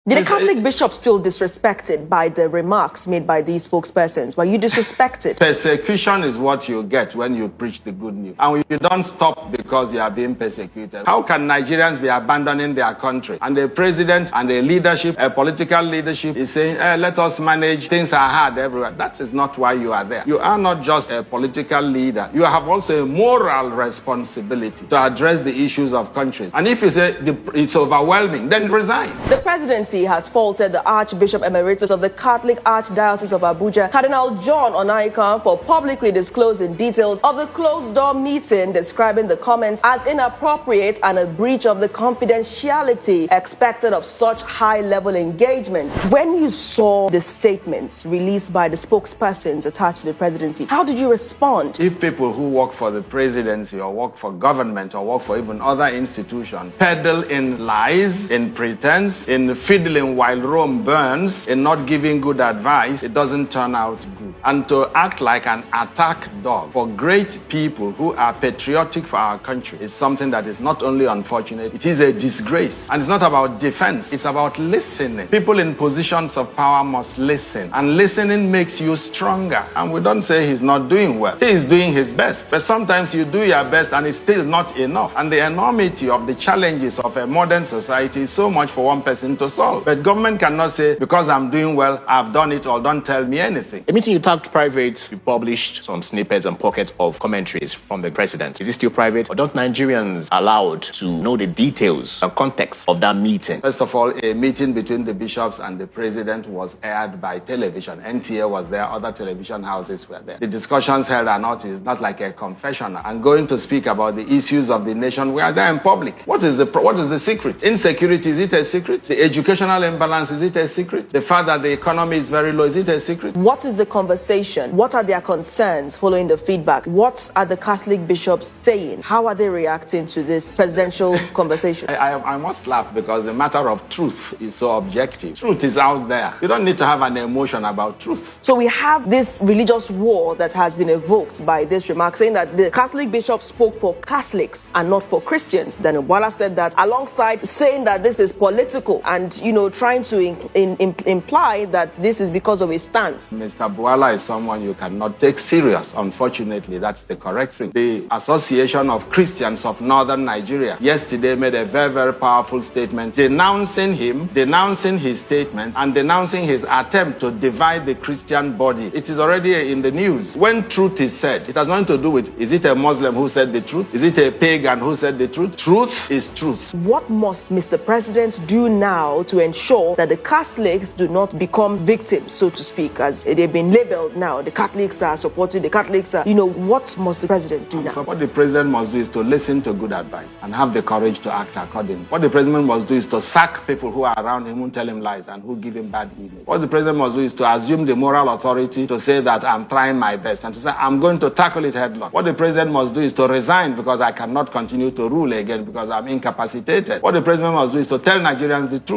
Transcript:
Did the Catholic bishops feel disrespected by the remarks made by these spokespersons? Were you disrespected? Persecution is what you get when you preach the good news. And you don't stop because you are being persecuted. How can Nigerians be abandoning their country? And the president and the leadership, a political leadership, is saying, let us manage, things are hard everywhere. That is not why you are there. You are not just a political leader. You have also a moral responsibility to address the issues of countries. And if you say it's overwhelming, then resign. The presidency has faulted the Archbishop Emeritus of the Catholic Archdiocese of Abuja, Cardinal John Onaiyekan, for publicly disclosing details of the closed-door meeting, describing the comments as inappropriate and a breach of the confidentiality expected of such high-level engagements. When you saw the statements released by the spokespersons attached to the presidency, how did you respond? If people who work for the presidency or work for government or work for even other institutions peddle in lies, in pretense, in fiddling while Rome burns, in not giving good advice, it doesn't turn out good. And to act like an attack dog for great people who are patriotic for our country is something that is not only unfortunate, it is a disgrace. And it's not about defense, it's about listening. People in positions of power must listen, and listening makes you stronger. And we don't say he's not doing well. He is doing his best. But sometimes you do your best and it's still not enough. And the enormity of the challenges of a modern society is so much for one person to solve. But government cannot say, because I'm doing well, I've done it, or don't tell me anything. A meeting you tagged private, you published some snippets and pockets of commentaries from the president. Is it still private, or don't Nigerians allowed to know the details and context of that meeting? First of all, a meeting between the bishops and the president was aired by television. NTA was there, other television houses were there. The discussions held are not, is not like a confessional. And going to speak about the issues of the nation, we are there in public. What is the secret? Insecurity, is it a secret? The educational imbalance, is it a secret? The fact that the economy is very low, is it a secret? What is the conversation? What are their concerns following the feedback? What are the Catholic bishops saying? How are they reacting to this presidential conversation? I must laugh because the matter of truth is so objective. Truth is out there. You don't need to have an emotion about truth. So we have this religious war that has been evoked by this remark, saying that the Catholic bishop spoke for Catholics and not for Christians. Daniel Bwala said that, alongside saying that this is political and, trying to imply that this is because of his stance. Mr. Bwala is someone you cannot take serious. Unfortunately, that's the correct thing. The Association of Christians of Northern Nigeria yesterday made a very, very powerful statement denouncing him, denouncing his statement, and denouncing his attempt to divide the Christian body. It is already in the news. When truth is said, it has nothing to do with, is it a Muslim who said the truth? Is it a pagan who said the truth? Truth is truth. What must Mr. President do now to ensure that the Catholics do not become victims, so to speak, as they've been labeled now? The Catholics are supporting, the Catholics are, what must the president do now? So what the president must do is to listen to good advice and have the courage to act accordingly. What the president must do is to sack people who are around him, who tell him lies and who give him bad image. What the president must do is to assume the moral authority to say that I'm trying my best and to say I'm going to tackle it headlong. What the president must do is to resign because I cannot continue to rule again because I'm incapacitated. What the president must do is to tell Nigerians the truth.